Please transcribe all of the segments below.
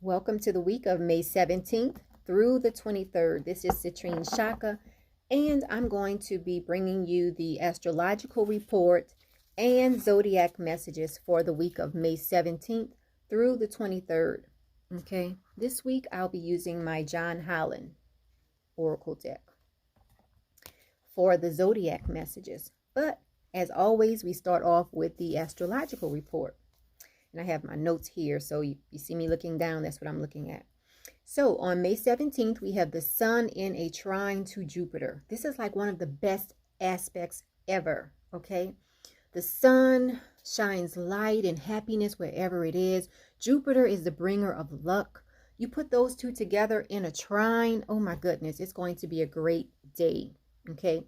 Welcome to the week of May 17th through the 23rd. This is Citrine Shaka, and I'm going to be bringing you the astrological report and zodiac messages for the week of May 17th through the 23rd. Okay, this week I'll be using my John Holland Oracle deck for the zodiac messages. But as always, we start off with the astrological report. And I have my notes here, so you see me looking down, that's what I'm looking at. So on May 17th, we have the sun in a trine to Jupiter. This is like one of the best aspects ever, okay? The sun shines light and happiness wherever it is. Jupiter is the bringer of luck. You put those two together in a trine, oh my goodness, it's going to be a great day, okay?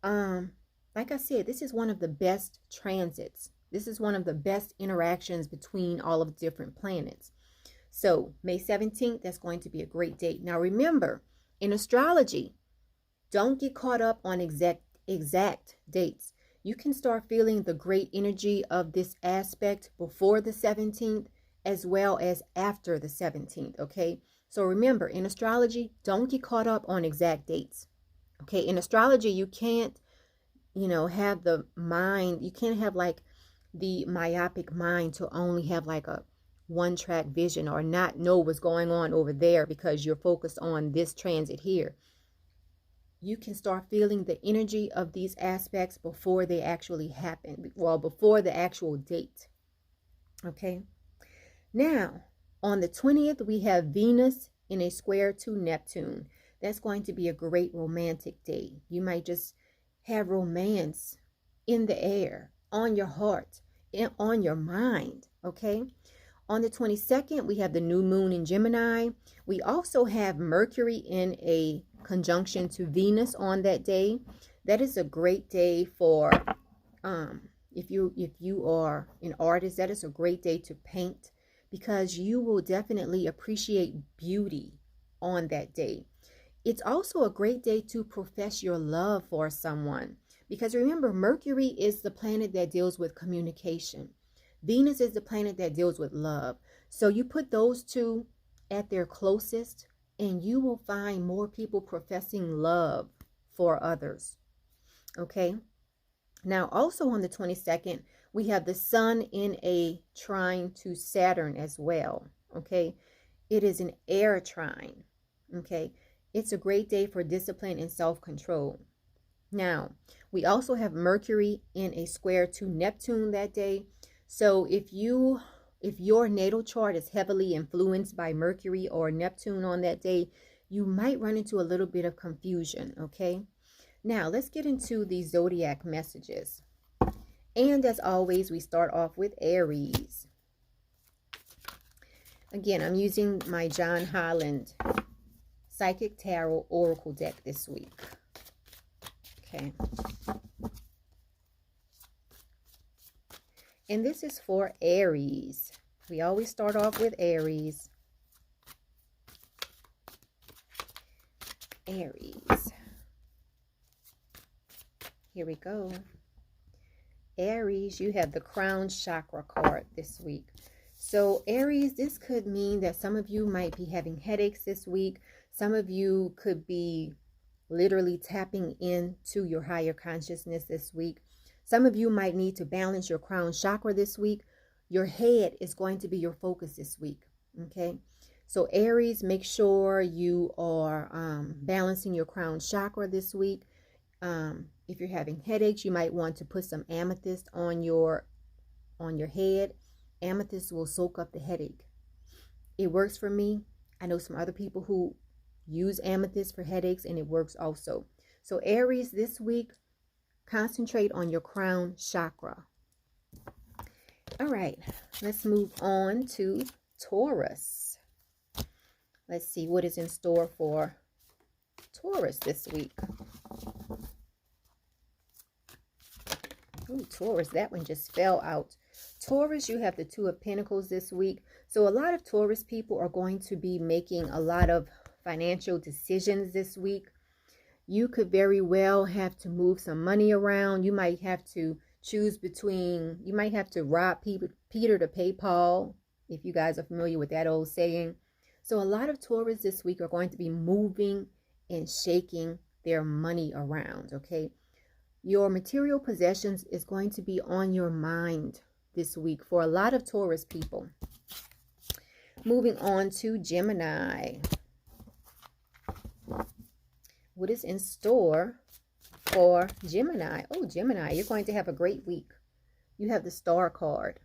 Like I said, this is one of the best transits. This is one of the best interactions between all of the different planets. So May 17th, that's going to be a great date. Now remember, in astrology, don't get caught up on exact dates. You can start feeling the great energy of this aspect before the 17th as well as after the 17th, okay? So remember, in astrology, don't get caught up on exact dates. Okay, in astrology, you can't, have the mind, you can't have like the myopic mind to only have like a one-track vision or not know what's going on over there because you're focused on this transit here. You can start feeling the energy of these aspects before they actually happen, well, before the actual date. Okay, now on the 20th we have Venus in a square to Neptune. That's going to be a great romantic day. You might just have romance in the air, on your heart, and on your mind, okay? On the 22nd, we have the new moon in Gemini. We also have Mercury in a conjunction to Venus on that day. That is a great day for, if you are an artist, that is a great day to paint because you will definitely appreciate beauty on that day. It's also a great day to profess your love for someone. Because remember, Mercury is the planet that deals with communication. Venus is the planet that deals with love. So you put those two at their closest and you will find more people professing love for others. Okay. Now also on the 22nd, we have the sun in a trine to Saturn as well. Okay. It is an air trine. Okay. It's a great day for discipline and self-control. Now, we also have Mercury in a square to Neptune that day. So if your natal chart is heavily influenced by Mercury or Neptune on that day, you might run into a little bit of confusion, okay? Now, let's get into the zodiac messages. And as always, we start off with Aries. Again, I'm using my John Holland Psychic Tarot Oracle deck this week. Okay. And this is for Aries. We always start off with Aries. Aries. Here we go. Aries, you have the crown chakra card this week. So Aries, this could mean that some of you might be having headaches this week. Some of you could be literally tapping into your higher consciousness this week. Some of you might need to balance your crown chakra this week. Your head is going to be your focus this week. Okay. So Aries, make sure you are balancing your crown chakra this week. If you're having headaches, you might want to put some amethyst on your head. Amethyst will soak up the headache. It works for me. I know some other people who use amethyst for headaches and it works also. So Aries, this week, concentrate on your crown chakra. All right, let's move on to Taurus. Let's see what is in store for Taurus this week. Ooh, Taurus, that one just fell out. Taurus, you have the Two of Pentacles this week. So a lot of Taurus people are going to be making a lot of financial decisions this week. You could very well have to move some money around. You might have to choose between, you might have to rob Peter to pay Paul. if you guys are familiar with that old saying. So a lot of Taurus this week are going to be moving and shaking their money around, okay? Your material possessions is going to be on your mind this week for a lot of Taurus people. Moving on to Gemini. What is in store for Gemini? Oh, Gemini, you're going to have a great week. You have the Star card,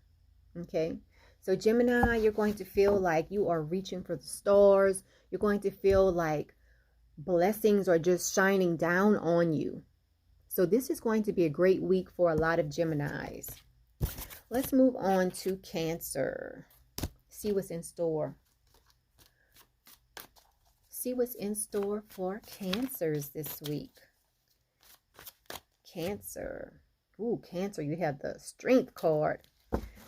okay? So Gemini, you're going to feel like you are reaching for the stars. You're going to feel like blessings are just shining down on you. So this is going to be a great week for a lot of Geminis. Let's move on to Cancer. See what's in store. See what's in store for Cancers this week. Cancer. Ooh, Cancer, you have the Strength card.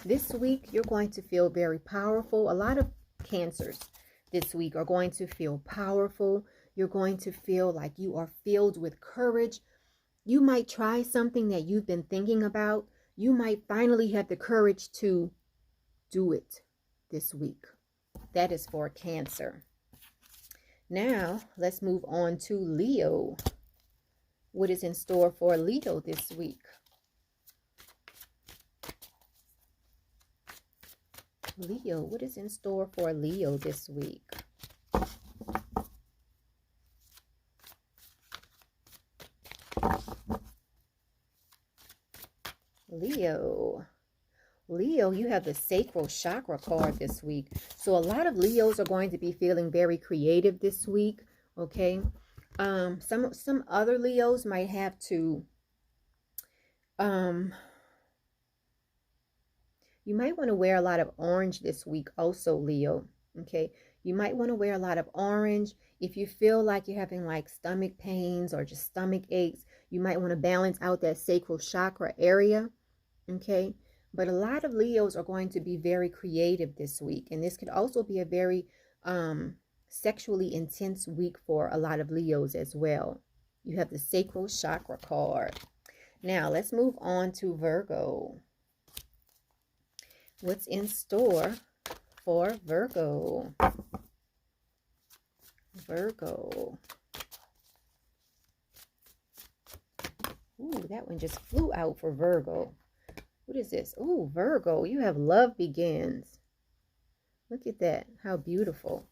This week, you're going to feel very powerful. A lot of Cancers this week are going to feel powerful. You're going to feel like you are filled with courage. You might try something that you've been thinking about. You might finally have the courage to do it this week. That is for Cancer. Now, let's move on to Leo. What is in store for Leo this week? Leo, what is in store for Leo this week? Leo, you have the Sacral Chakra card this week. So a lot of Leos are going to be feeling very creative this week, okay? Some other Leos might have to you might want to wear a lot of orange this week also, Leo, okay? You might want to wear a lot of orange. If you feel like you're having like stomach pains or just stomach aches, you might want to balance out that sacral chakra area, okay? But a lot of Leos are going to be very creative this week. And this could also be a very sexually intense week for a lot of Leos as well. You have the sacral chakra card. Now, let's move on to Virgo. What's in store for Virgo? Virgo. Ooh, that one just flew out for Virgo. What is this? Ooh, Virgo, you have Love Begins. Look at that. How beautiful.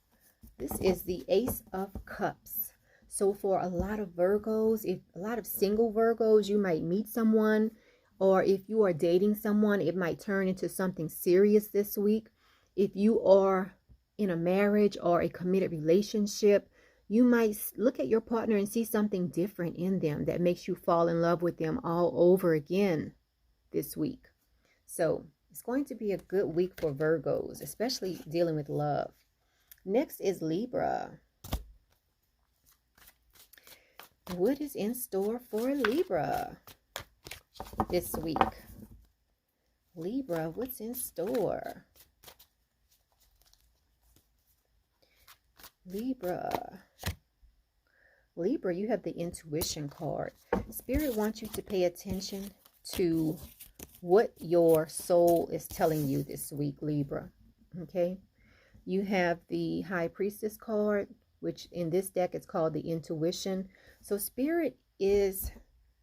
This is the Ace of Cups. So for a lot of Virgos, if a lot of single Virgos, you might meet someone, or if you are dating someone, it might turn into something serious this week. If you are in a marriage or a committed relationship, you might look at your partner and see something different in them that makes you fall in love with them all over again this week. So it's going to be a good week for Virgos, especially dealing with love. Next is Libra. What is in store for Libra this week? Libra, what's in store? Libra, you have the Intuition card. Spirit wants you to pay attention to what your soul is telling you this week, Libra. Okay? You have the High Priestess card, which in this deck is called the Intuition. So Spirit is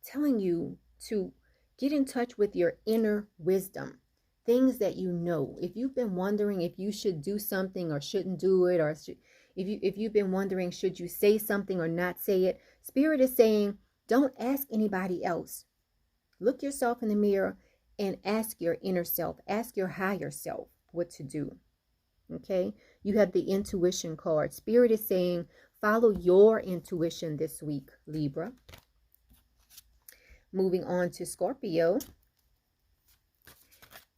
telling you to get in touch with your inner wisdom, things that you know. If you've been wondering if you should do something or shouldn't do it, or if you've been wondering should you say something or not say it, Spirit is saying don't ask anybody else. Look yourself in the mirror and ask your inner self, ask your higher self what to do. Okay, you have the Intuition card. Spirit is saying follow your intuition this week, Libra. Moving on to Scorpio.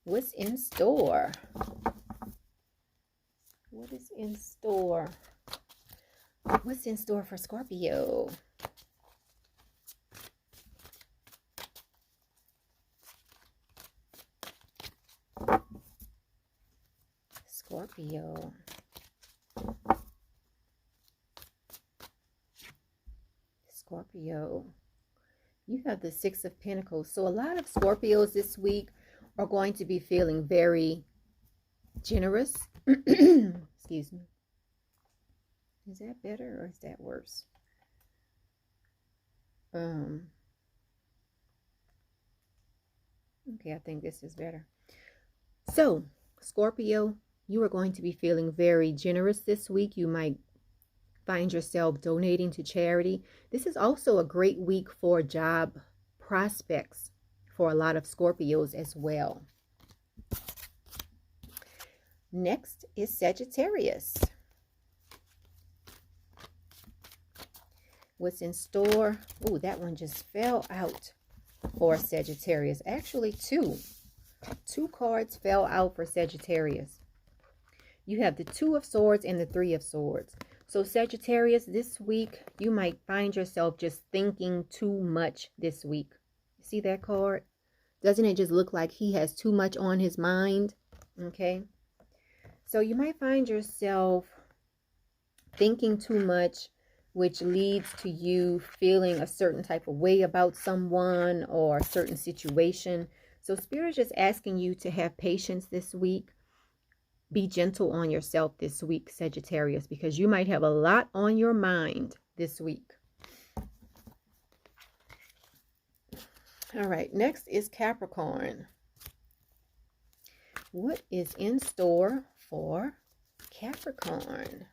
What's in store? What is in store? What's in store for Scorpio? Scorpio. Scorpio. You have the Six of Pentacles. So a lot of Scorpios this week are going to be feeling very generous. Excuse me. Is that better or is that worse? Okay, I think this is better. So, Scorpio, you are going to be feeling very generous this week. You might find yourself donating to charity. This is also a great week for job prospects for a lot of Scorpios as well. Next is Sagittarius. What's in store? Oh, that one just fell out for Sagittarius. Actually, two cards fell out for Sagittarius. You have the Two of Swords and the Three of Swords. So Sagittarius, this week, you might find yourself just thinking too much this week. See that card? Doesn't it just look like he has too much on his mind? Okay. So you might find yourself thinking too much, which leads to you feeling a certain type of way about someone or a certain situation. So Spirit is just asking you to have patience this week. Be gentle on yourself this week, Sagittarius, because you might have a lot on your mind this week. All right, next is Capricorn. What is in store for Capricorn?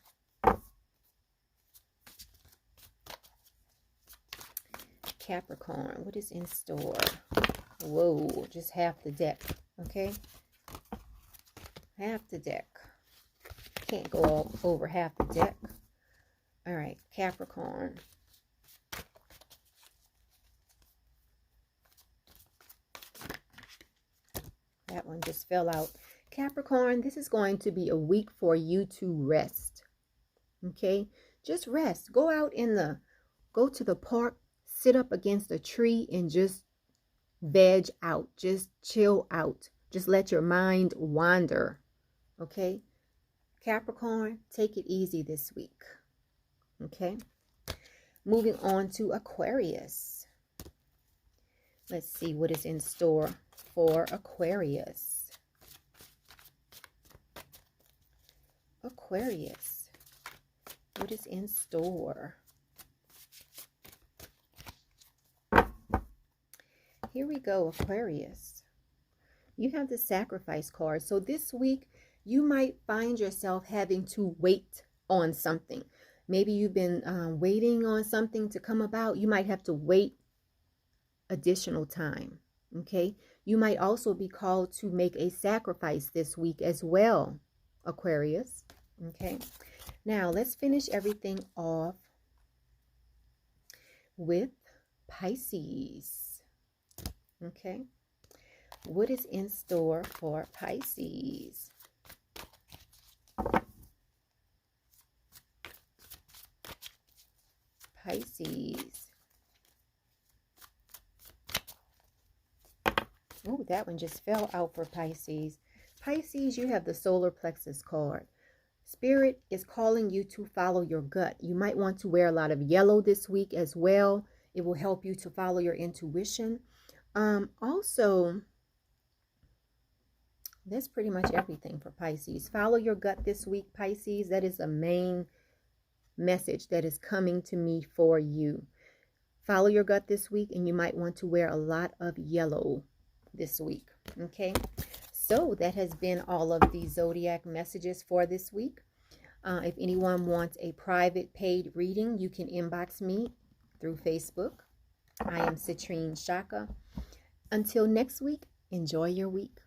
Capricorn, what is in store? Whoa, just half the deck, okay? Half the deck. Can't go over half the deck. All right, Capricorn. That one just fell out. Capricorn, this is going to be a week for you to rest. Okay? Just rest. Go to the park, sit up against a tree and just veg out. Just chill out. Just let your mind wander. Okay? Capricorn, take it easy this week. Okay? Moving on to Aquarius. Let's see what is in store for Aquarius. Aquarius, what is in store? Here we go, Aquarius. You have the Sacrifice card. So this week, you might find yourself having to wait on something. Maybe you've been waiting on something to come about. You might have to wait additional time. Okay? You might also be called to make a sacrifice this week as well, Aquarius. Okay? Now, let's finish everything off with Pisces. Okay? What is in store for Pisces? Pisces. Oh, that one just fell out for Pisces. Pisces, you have the solar plexus card. Spirit is calling you to follow your gut. You might want to wear a lot of yellow this week as well. It will help you to follow your intuition. Also, that's pretty much everything for Pisces. Follow your gut this week, Pisces. That is the main message that is coming to me for you. Follow your gut this week, and you might want to wear a lot of yellow this week. Okay, so that has been all of the zodiac messages for this week. If anyone wants a private paid reading, you can inbox me through Facebook. I am Citrine Shaka. Until next week, enjoy your week.